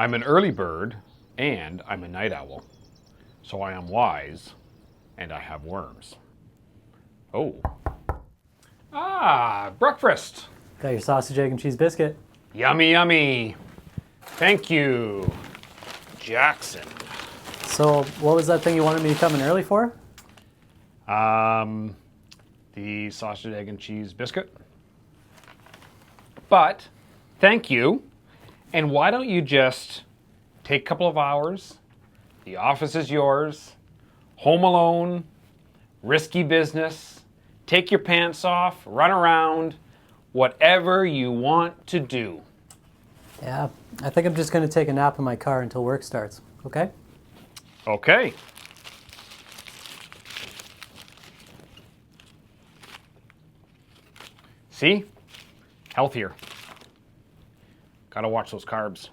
I'm an early bird, and I'm a night owl. So I am wise, and I have worms. Oh. Ah, breakfast. Got your sausage, egg, and cheese biscuit. Yummy, yummy. Thank you, Jackson. So what was that thing you wanted me to come in early for? The sausage, egg, and cheese biscuit. But thank you. And why don't you just take a couple of hours? The office is yours. Home alone. Risky business. Take your pants off. Run around. Whatever you want to do. Yeah, I think I'm just going to take a nap in my car until work starts, okay? Okay. See? Healthier. Gotta watch those carbs.